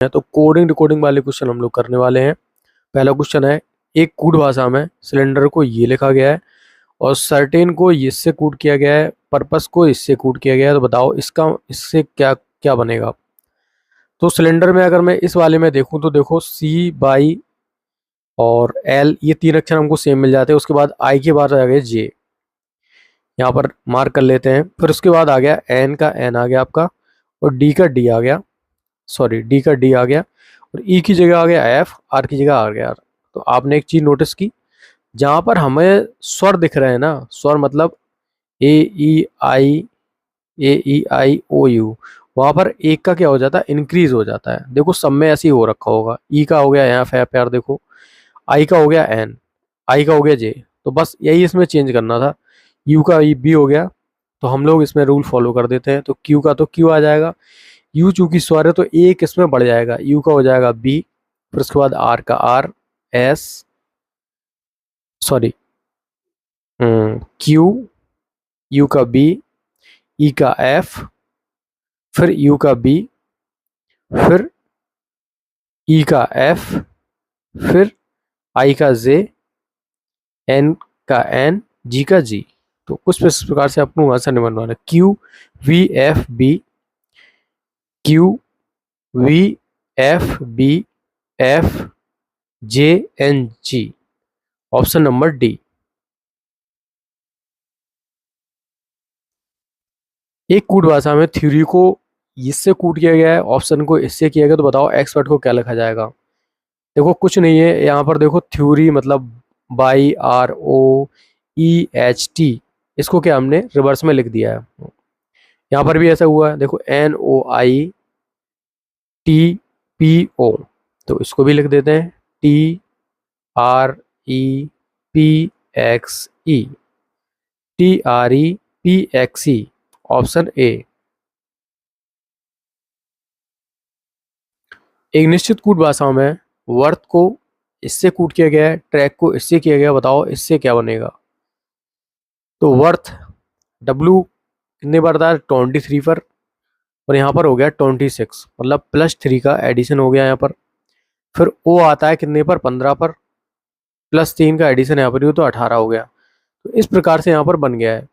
है। तो coding decoding वाले क्वेश्चन हम लोग करने वाले हैं। पहला क्वेश्चन है, एक कूट भाषा में सिलेंडर को ये लिखा गया है और सर्टेन को इससे कूट किया गया है, पर्पस को इससे कूट किया गया है। तो बताओ इसका इससे क्या क्या बनेगा। तो सिलेंडर में अगर मैं इस वाले में देखूं तो देखो सी बाई और एल ये तीन अक्षर हमको सेम मिल जाते हैं। उसके बाद आई के बाद आ गया जे, यहाँ पर मार्क कर लेते हैं। फिर उसके बाद आ गया एन का एन आ गया आपका, और डी का डी आ गया, सॉरी डी का डी आ गया, और ई की जगह आ गया एफ, आर की जगह आ गया आर। तो आपने एक चीज नोटिस की, जहां पर हमें स्वर दिख रहे हैं ना, स्वर मतलब ए ई आई, ए ई आई ओ यू, वहां पर एक का क्या हो जाता है, इंक्रीज हो जाता है। देखो सब में ऐसे ही हो रखा होगा। ई का हो गया एफ एफ यार देखो, आई का हो गया एन, आई का हो गया जे। तो बस यही इसमें चेंज करना था। यू का बी हो गया, तो हम लोग इसमें रूल फॉलो कर देते हैं। तो क्यू का तो क्यू आ जाएगा, यू चूंकि स्वर है तो एक इसमें बढ़ जाएगा, यू का हो जाएगा बी। फिर उसके बाद आर का R, S, sorry Q, U का बी, ई का एफ, फिर यू का बी, फिर ई का एफ, फिर आई का जे, एन का एन, जी का जी। तो कुछ इस प्रकार से अपने आंसर निबंधवाना, Q V F B, Q V F B F J N G, option number D. एक कूट भाषा में थ्योरी को इससे कूट किया गया है, ऑप्शन को इससे किया गया। तो बताओ एक्सपर्ट को क्या लिखा जाएगा। देखो कुछ नहीं है यहाँ पर, देखो थ्योरी मतलब by R O E H T, इसको क्या हमने रिवर्स में लिख दिया है। यहाँ पर भी ऐसा हुआ है, देखो N O I T P O, तो इसको भी लिख देते हैं T R E P X E, T R E P X E, option A. एक निश्चित कूट भाषा में वर्त को इससे कूट किया गया है, ट्रैक को इससे किया गया। बताओ इससे क्या बनेगा। तो वर्थ डब्लू कितने बार था, 23 पर, और यहाँ पर हो गया 26, मतलब +3 का एडिशन हो गया यहाँ पर। फिर ओ आता है कितने पर, 15 पर, +3 का एडिशन यहाँ पर ही हो तो 18 हो गया। तो इस प्रकार से यहाँ पर बन गया है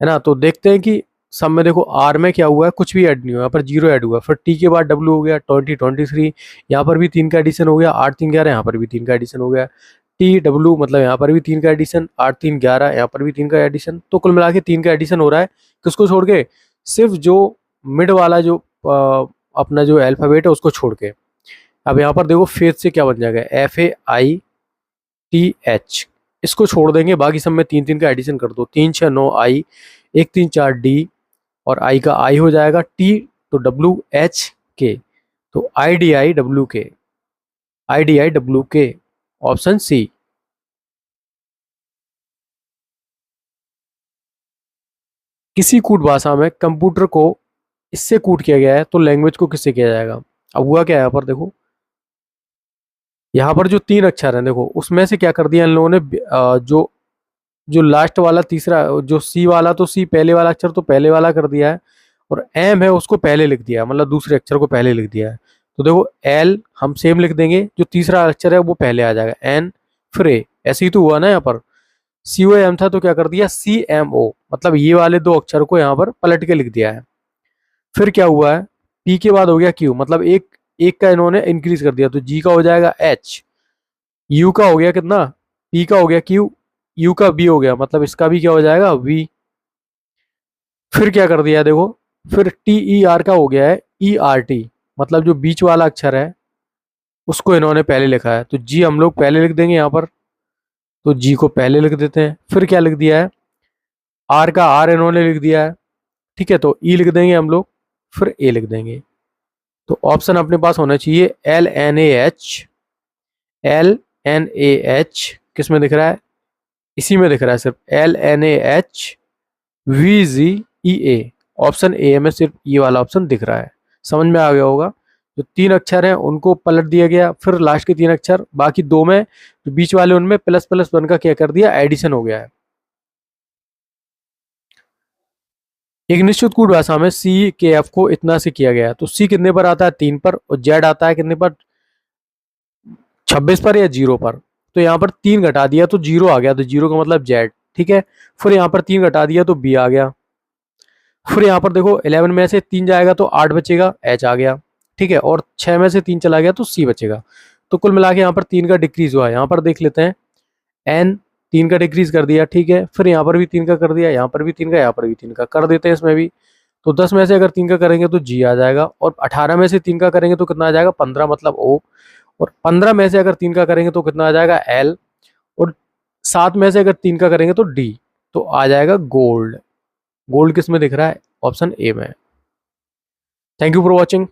ना। तो देखते हैं कि सब में देखो आर में क्या हुआ है, कुछ भी ऐड नहीं हुआ, यहाँ पर 0 ऐड हुआ। फिर टी के बाद डब्ल्यू हो गया 23, यहाँ पर भी 3 का एडिशन हो गया, 8 3 11, यहाँ पर भी 3 का एडिशन हो गया। टी डब्ल्यू मतलब यहाँ पर भी 3 का एडिशन, 8 3 11, यहाँ पर भी 3 का एडिशन। तो कुल मिला के 3 का एडिशन हो रहा है। किसको छोड़ के, सिर्फ जो मिड वाला जो अपना जो अल्फाबेट है उसको छोड़ के। अब यहाँ पर देखो फेज से क्या बन जाएगा, FAITH, इसको छोड़ देंगे, बाकी सब में 3 3 का एडिशन कर दो, 3 6 9 आई, 1 3 4 डी, और आई का आई हो जाएगा टी, तो WH K, तो IDIWK, ऑप्शन सी। किसी कूट भाषा में कंप्यूटर को इससे कूट किया गया है, तो लैंग्वेज को किससे किया जाएगा। अब हुआ क्या है यहाँ पर देखो, यहाँ पर जो 3 अक्षर हैं देखो, उसमें से क्या कर दिया इन लोगों ने, जो जो लास्ट वाला तीसरा जो सी वाला, तो सी पहले वाला अक्षर तो पहले वाला कर दिया है, और एम है उसको पहले लिख दिया है, मतलब दूसरे अक्षर को पहले लिख दिया है। तो देखो एल हम सेम लिख देंगे, जो तीसरा अक्षर है वो पहले आ जाएगा, एन फिर ए, ऐसे ही तो हुआ ना। यहाँ पर सी ओ एम था तो क्या कर दिया CMO, मतलब ये वाले 2 अक्षर को यहाँ पर पलट के लिख दिया है। फिर क्या हुआ है, पी के बाद हो गया क्यू, मतलब एक एक का इन्होंने इंक्रीज कर दिया, तो जी का हो जाएगा H, यू का हो गया कितना, पी का हो गया क्यू, यू का बी हो गया, मतलब इसका भी क्या हो जाएगा वी। फिर क्या कर दिया देखो, फिर TER का हो गया है ERT, मतलब जो बीच वाला अक्षर है उसको इन्होंने पहले लिखा है, तो जी हम लोग पहले लिख देंगे यहाँ पर, तो जी को पहले लिख देते हैं। फिर क्या लिख दिया है, आर का आर इन्होंने लिख दिया है, ठीक है, तो ई लिख देंगे हम लोग, फिर ए लिख देंगे। तो ऑप्शन अपने पास होना चाहिए LNAH, किस में दिख रहा है, इसी में दिख रहा है, सिर्फ LNAHVGEA, ऑप्शन ए में सिर्फ ये वाला ऑप्शन दिख रहा है। समझ में आ गया होगा। जो 3 अक्षर हैं उनको पलट दिया गया, फिर लास्ट के 3 अक्षर, बाकी 2 में जो बीच वाले उनमें ++1 का क्या कर दिया, एडिशन हो गया है। एक निश्चित कूट भाषा में सी के एफ को इतना से किया गया है, तो सी कितने पर आता है 3 पर, और जेड आता है कितने पर 26 पर या 0 पर। तो यहाँ पर 3 घटा दिया तो 0 आ गया, तो 0 का मतलब जेड, ठीक है। फिर यहाँ पर 3 घटा दिया तो बी आ गया। फिर यहाँ पर देखो 11 में से 3 जाएगा तो 8 बचेगा, एच आ गया, ठीक है। और 6 में से 3 चला गया तो सी बचेगा। तो कुल मिला के यहाँ पर 3 का डिक्रीज हुआ है। यहाँ पर देख लेते हैं, एन 3 का डिक्रीज कर दिया, ठीक है। फिर यहाँ पर भी 3 का कर दिया, यहाँ पर भी 3 का, यहाँ पर भी 3 का कर देते हैं इसमें भी। तो 10 में से अगर 3 का करेंगे तो जी आ जाएगा, और 18 में से 3 का करेंगे तो कितना आ जाएगा 15, मतलब ओ। और 15 में से अगर 3 का करेंगे तो कितना आ जाएगा एल। और 7 में से अगर 3 का करेंगे तो डी। तो आ जाएगा गोल्ड। गोल्ड किस में दिख रहा है, ऑप्शन ए में। Thank you for watching.